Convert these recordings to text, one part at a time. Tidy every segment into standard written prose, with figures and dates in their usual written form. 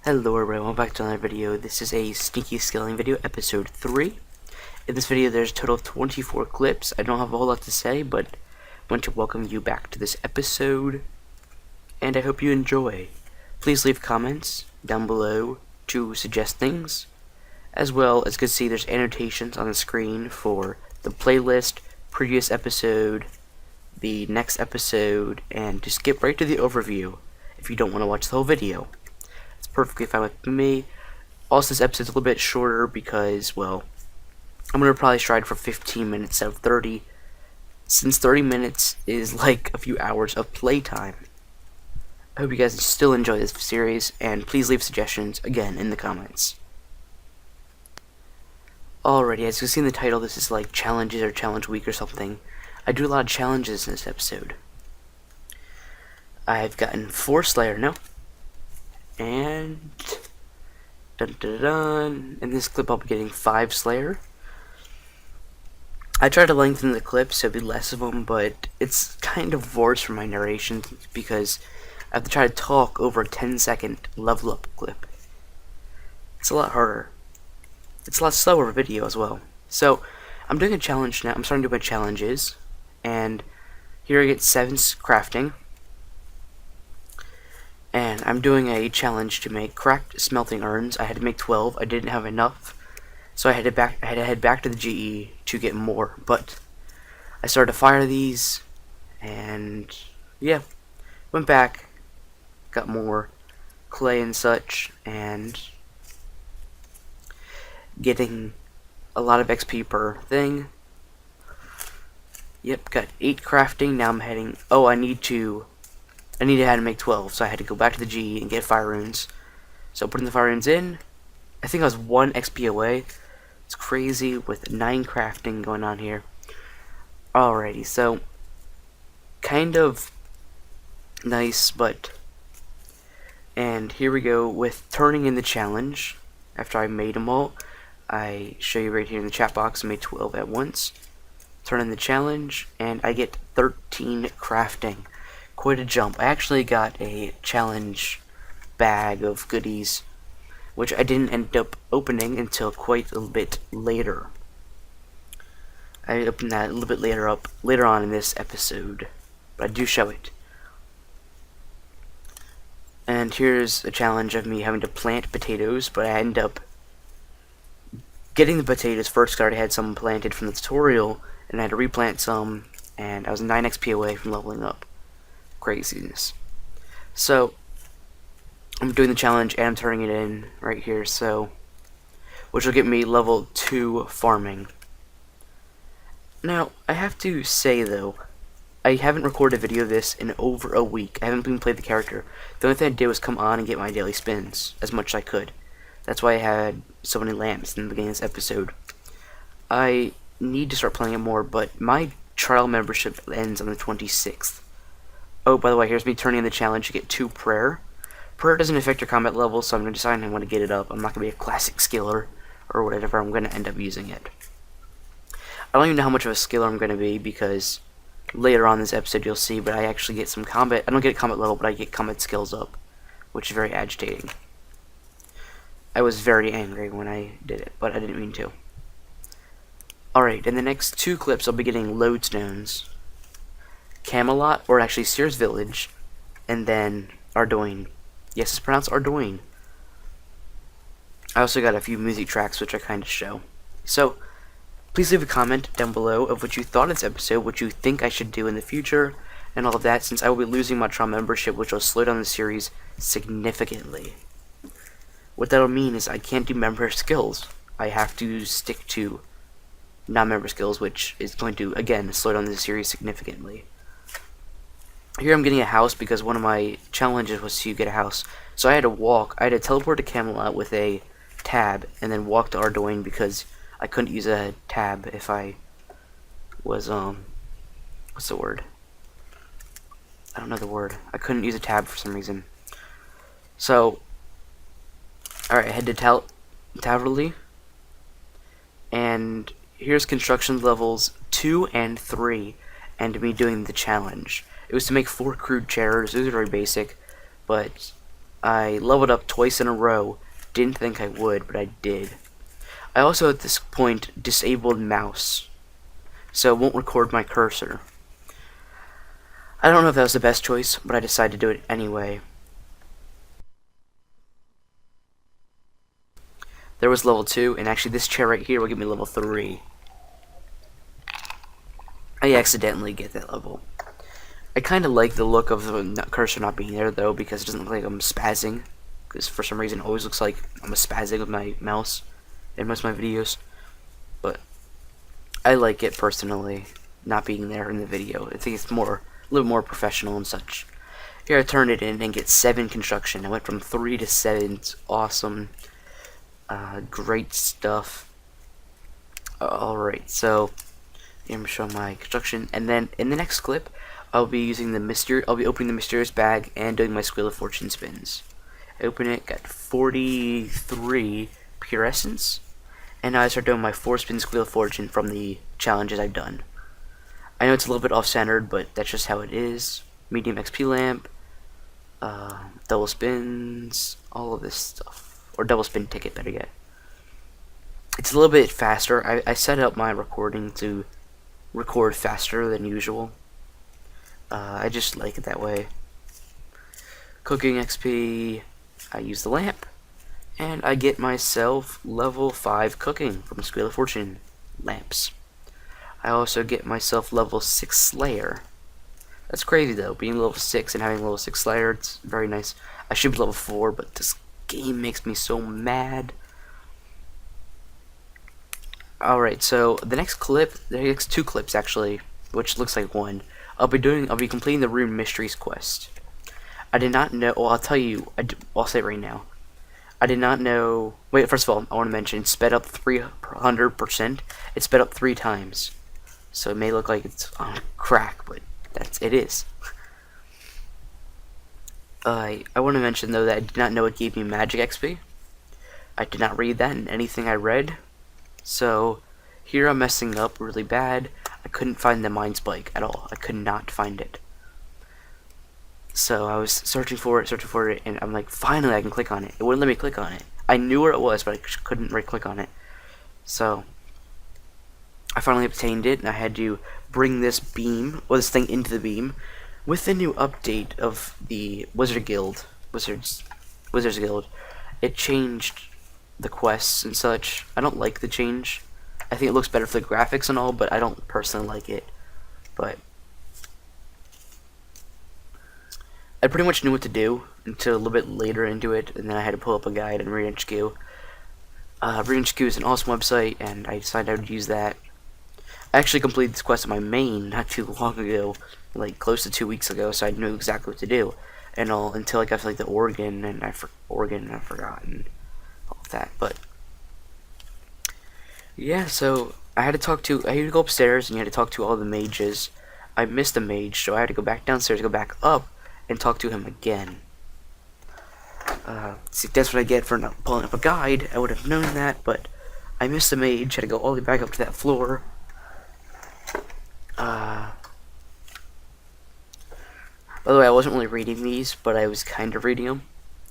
Hello everyone, welcome back to another video. This is a sneaky scaling video, episode 3. In this video there's a total of 24 clips. I don't have a whole lot to say, but I want to welcome you back to this episode, and I hope you enjoy. Please leave comments down below to suggest things, as well as you can see there's annotations on the screen for the playlist, previous episode, the next episode, and to skip right to the overview if you don't want to watch the whole video. It's perfectly fine with me. Also, this episode's a little bit shorter because, well, I'm going to probably stride for 15 minutes instead of 30, since 30 minutes is like a few hours of playtime. I hope you guys still enjoy this series, and please leave suggestions, again, in the comments. Alrighty, as you can see in the title, this is like challenges or challenge week or something. I do a lot of challenges in this episode. I've gotten 4 Slayer now. And dun dun dun. In this clip I'll be getting 5 Slayer. I try to lengthen the clip so it'll be less of them, but it's kind of worse for my narration because I have to try to talk over a 10-second level up clip. It's a lot harder. It's a lot slower video as well. So I'm doing a challenge now. I'm starting to do my challenges, and here I get 7 crafting. And I'm doing a challenge to make cracked smelting urns. I had to make 12. I didn't have enough, so I had to head back to the GE to get more. But I started to fire these, and yeah, went back, got more clay and such, and getting a lot of XP per thing. Yep, got 8 crafting. Now I'm heading. Oh, I needed to make 12, so I had to go back to the G and get fire runes. So putting the fire runes in, I think I was 1 XP away. It's crazy with 9 crafting going on here. Alrighty, so kind of nice, and here we go with turning in the challenge. After I made them all, I show you right here in the chat box. I made 12 at once. Turn in the challenge, and I get 13 crafting. Quite a jump. I actually got a challenge bag of goodies, which I didn't end up opening until quite a bit later. I opened that a little bit later on in this episode, but I do show it. And here's a challenge of me having to plant potatoes, but I end up getting the potatoes first because I already had some planted from the tutorial, and I had to replant some, and I was 9 XP away from leveling up. Craziness. So I'm doing the challenge and I'm turning it in right here, so which will get me level 2 farming. Now I have to say though, I haven't recorded a video of this in over a week. I haven't even played the character. The only thing I did was come on and get my daily spins as much as I could. That's why I had so many lamps in the beginning of this episode. I need to start playing it more, but my trial membership ends on the 26th. Oh, by the way, here's me turning in the challenge to get 2 prayer. Prayer doesn't affect your combat level, so I'm going to decide I want to get it up. I'm not going to be a classic skiller or whatever. I'm going to end up using it. I don't even know how much of a skiller I'm going to be because later on in this episode you'll see, but I actually get some combat. I don't get combat level, but I get combat skills up, which is very agitating. I was very angry when I did it, but I didn't mean to. Alright, in the next 2 clips I'll be getting lodestones, Camelot, or actually Sears Village, and then Ardoyne. Yes, it's pronounced Ardoyne. I also got a few music tracks which I kind of show. So, please leave a comment down below of what you thought of this episode, what you think I should do in the future, and all of that, since I will be losing my trial membership, which will slow down the series significantly. What that'll mean is I can't do member skills. I have to stick to non-member skills, which is going to, again, slow down the series significantly. Here I'm getting a house because one of my challenges was to get a house. So I had to teleport to Camelot with a tab and then walk to Ardoyne because I couldn't use a tab if I was, what's the word? I don't know the word. I couldn't use a tab for some reason. So, alright, I head to Taverley, and here's construction levels 2 and 3, and me doing the challenge. It was to make 4 crude chairs. These are very basic, but I leveled up twice in a row. Didn't think I would, but I did. I also at this point disabled mouse, so it won't record my cursor. I don't know if that was the best choice, but I decided to do it anyway. There was level 2, and actually this chair right here will give me level 3. I accidentally get that level. I kind of like the look of the cursor not being there, though, because it doesn't look like I'm spazzing. Because for some reason it always looks like I'm spazzing with my mouse in most of my videos. But I like it personally, not being there in the video. I think it's a little more professional and such. Here I turned it in and get 7 construction. I went from 3 to 7. It's awesome. Great stuff. Alright, so I'm gonna show my construction, and then in the next clip I'll be opening the mysterious bag and doing my Squeal of Fortune spins. I open it, got 43 pure essence, and now I start doing my 4-spin Squeal of Fortune from the challenges I've done. I know it's a little bit off-centered, but that's just how it is. Medium XP lamp, double spins, all of this stuff. Or double spin ticket, better yet. It's a little bit faster. I set up my recording to record faster than usual. I just like it that way. Cooking XP, I use the lamp, and I get myself level 5 cooking from Squeal of Fortune lamps. I also get myself level 6 Slayer. That's crazy though, being level 6 and having level 6 Slayer, it's very nice. I should be level 4, but this game makes me so mad. Alright, so the next 2 clips actually, which looks like one. I'll be completing the Rune Mysteries quest. I did not know, well, I'll tell you, I'll say it right now. I did not know, wait, first of all, I want to mention, it's sped up 300%. It's sped up 3 times. So it may look like it's on crack, but it is. I want to mention though that I did not know it gave me magic XP. I did not read that in anything I read. So here I'm messing up really bad. I couldn't find the Mind Spike at all. I could not find it. So I was searching for it, and I'm like, finally I can click on it. It wouldn't let me click on it. I knew where it was, but I couldn't right click on it. So I finally obtained it, and I had to bring this beam, or this thing into the beam. With the new update of the Wizards Guild, it changed the quests and such. I don't like the change. I think it looks better for the graphics and all, but I don't personally like it. But I pretty much knew what to do until a little bit later into it, and then I had to pull up a guide and read HQ. Read HQ is an awesome website, and I decided I would use that. I actually completed this quest on my main not too long ago, like close to 2 weeks ago, so I knew exactly what to do, and all until I got to like the Oregon, and I've forgotten all of that. But yeah, so I had to go upstairs, and you had to talk to all the mages. I missed a mage, so I had to go back downstairs, go back up, and talk to him again. See, that's what I get for not pulling up a guide. I would have known that, but I missed the mage. Had to go all the way back up to that floor. By the way, I wasn't really reading these, but I was kind of reading them.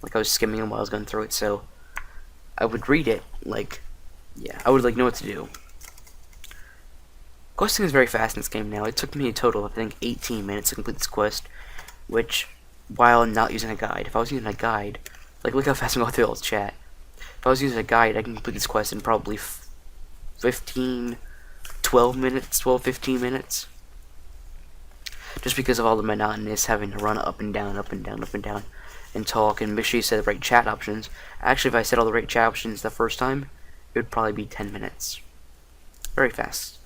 Like, I was skimming them while I was going through it, so I would read it, like, yeah, I would, like, know what to do. Questing is very fast in this game now. It took me a total of, I think, 18 minutes to complete this quest, which, while not using a guide. If I was using a guide, like, look how fast I'm going through all the chat. If I was using a guide, I can complete this quest in probably 15 minutes, 15 minutes. Just because of all the monotonous having to run up and down, and talk, and make sure you set the right chat options. Actually, if I set all the right chat options the first time, it would probably be 10 minutes. Very fast.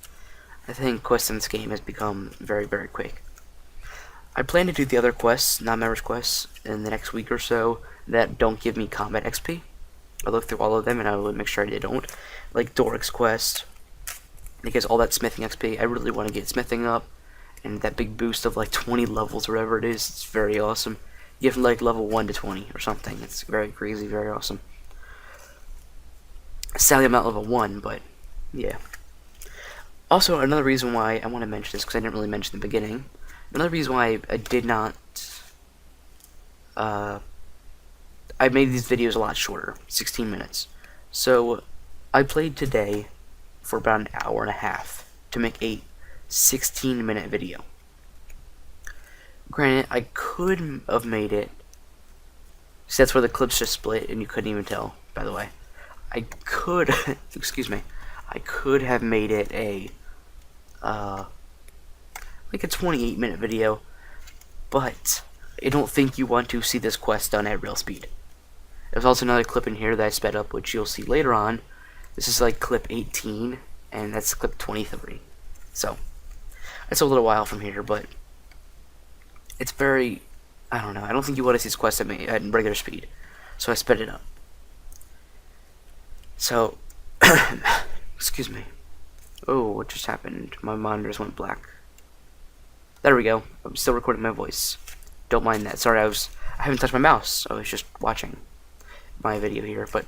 I think quests in this game has become very, very quick. I plan to do the other quests, non-members quests, in the next week or so that don't give me combat XP. I'll look through all of them and I will make sure they don't. Like Doric's quest, because all that smithing XP, I really want to get smithing up, and that big boost of like 20 levels or whatever it is, it's very awesome. You have like level 1 to 20 or something. It's very crazy, very awesome. Sadly, I'm not level 1, but yeah. Also, another reason why I want to mention this, because I didn't really mention in the beginning, another reason why I did not I made these videos a lot shorter, 16 minutes. So I played today for about an hour and a half to make a 16-minute video. Granted, I could have made it. See, that's where the clips just split, and you couldn't even tell. By the way, I could, excuse me, I could have made it a like a 28-minute video, but I don't think you want to see this quest done at real speed. There's also another clip in here that I sped up, which you'll see later on. This is like clip 18, and that's clip 23. So, it's a little while from here, but it's very, I don't know, I don't think you want to see this quest at regular speed. So I sped it up. So, excuse me. Oh, what just happened? My monitors went black. There we go. I'm still recording my voice. Don't mind that. Sorry, I haven't touched my mouse. I was just watching my video here, but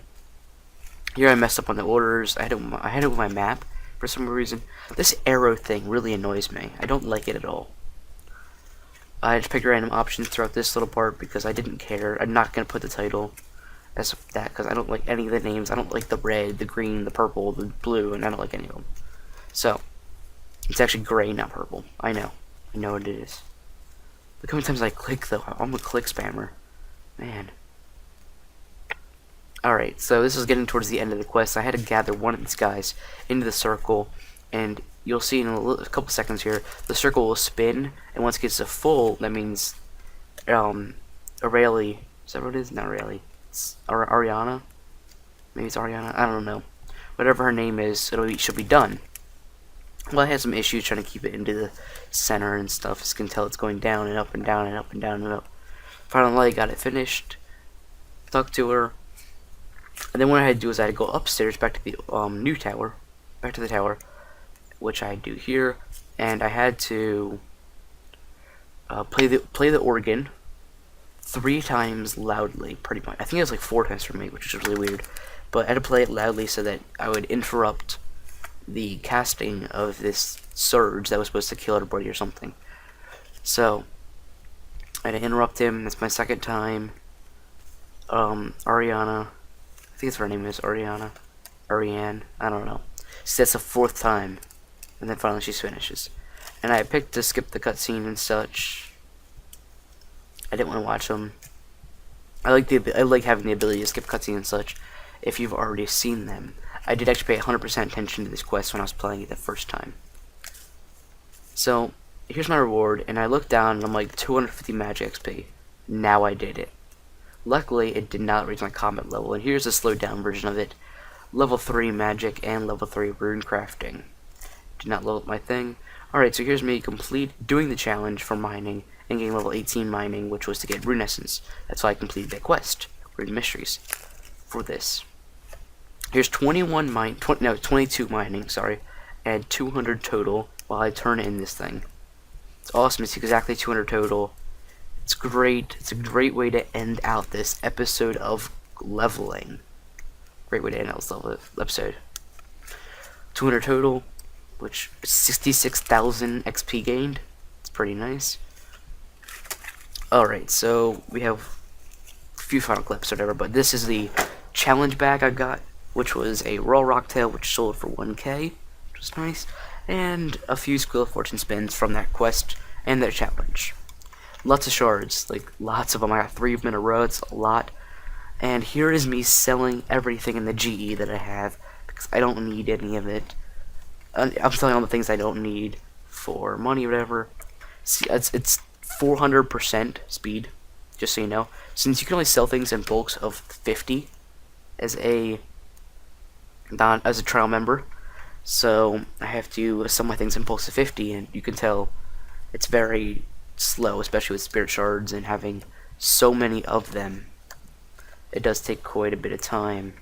here I messed up on the orders. I had it with my map for some reason. This arrow thing really annoys me. I don't like it at all. I just picked random options throughout this little part because I didn't care. I'm not gonna put the title as that because I don't like any of the names. I don't like the red, the green, the purple, the blue, and I don't like any of them. So it's actually gray, not purple. I know what it is. Look how many times I click though. I'm a click spammer, man. Alright, so this is getting towards the end of the quest. I had to gather one of these guys into the circle, and you'll see in a couple seconds here, the circle will spin, and once it gets to full, that means, Aurelie, is that what it is? Not Aurelie. It's Ariana? Maybe it's Ariana? I don't know. Whatever her name is, she'll be done. Well, I had some issues trying to keep it into the center and stuff. As you can tell, it's going down and up and down and up and down and up. Finally, I got it finished. Talked to her. And then what I had to do is I had to go upstairs back to the new tower. Back to the tower. Which I do here. And I had to play the organ 3 times loudly, pretty much. I think it was like 4 times for me, which is really weird. But I had to play it loudly so that I would interrupt the casting of this surge that was supposed to kill everybody or something. So I had to interrupt him. That's my second time. Ariana, I think that's what her name is, Ariane, I don't know. So that's the 4th time, and then finally she finishes. And I picked to skip the cutscene and such. I didn't want to watch them. I like having the ability to skip cutscenes and such if you've already seen them. I did actually pay 100% attention to this quest when I was playing it the first time. So, here's my reward, and I looked down and I'm like, 250 magic XP. Now I did it. Luckily, it did not reach my combat level, and here's a slowed down version of it. Level 3 magic and level 3 rune crafting. Did not level up my thing. Alright, so here's me doing the challenge for mining and getting level 18 mining, which was to get rune essence. That's why I completed that quest, Rune Mysteries, for this. Here's 22 mining, sorry, and 200 total while I turn in this thing. It's awesome. It's exactly 200 total. It's great. It's a great way to end out this episode of leveling. Great way to end out this episode. 200 total, which is 66,000 XP gained. It's pretty nice. Alright, so we have a few final clips or whatever, but this is the challenge bag I got, which was a raw rocktail, which sold for 1k, which was nice, and a few Squeal of Fortune spins from that quest and that challenge. Lots of shards, like lots of them. I got 3 of them in a row. It's a lot. And here is me selling everything in the GE that I have because I don't need any of it. I'm selling all the things I don't need for money or whatever. See, it's 400% speed, just so you know. Since you can only sell things in bulks of 50 as a trial member, so I have to sell my things in bulks of 50, and you can tell it's very slow, especially with spirit shards and having so many of them. It does take quite a bit of time.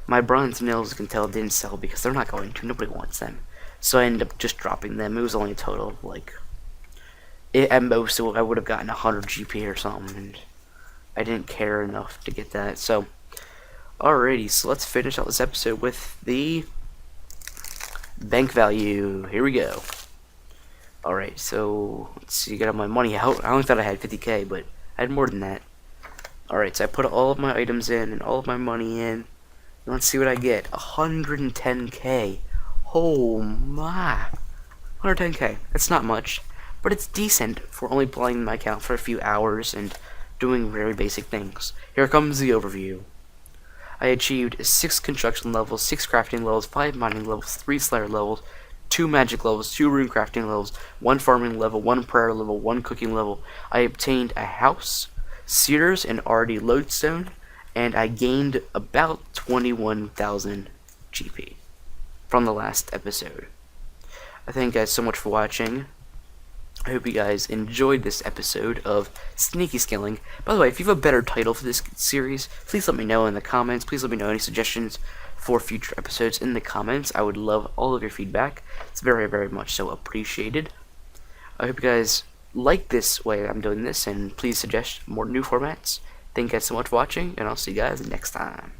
My bronze nails, you can tell, didn't sell because they're not going to. Nobody wants them. So I ended up just dropping them. It was only a total of like, at most I would have gotten 100 GP or something, and I didn't care enough to get that. So alrighty, so let's finish out this episode with the bank value. Here we go. Alright, so let's see, get all my money out. I only thought I had 50k, but I had more than that. Alright, so I put all of my items in and all of my money in. Let's see what I get. 110k. Oh my. 110k. That's not much, but it's decent for only playing my account for a few hours and doing very basic things. Here comes the overview. I achieved 6 construction levels, 6 crafting levels, 5 mining levels, 3 slayer levels, 2 magic levels, 2 rune crafting levels, 1 farming level, 1 prayer level, 1 cooking level. I obtained a house, cedars and already lodestone, and I gained about 21,000 GP from the last episode. I thank you guys so much for watching. I hope you guys enjoyed this episode of Sneaky Skilling. By the way, if you have a better title for this series, please let me know in the comments. Please let me know any suggestions for future episodes in the comments. I would love all of your feedback. It's very, very much so appreciated. I hope you guys like this way I'm doing this, and please suggest more new formats. Thank you guys so much for watching, and I'll see you guys next time.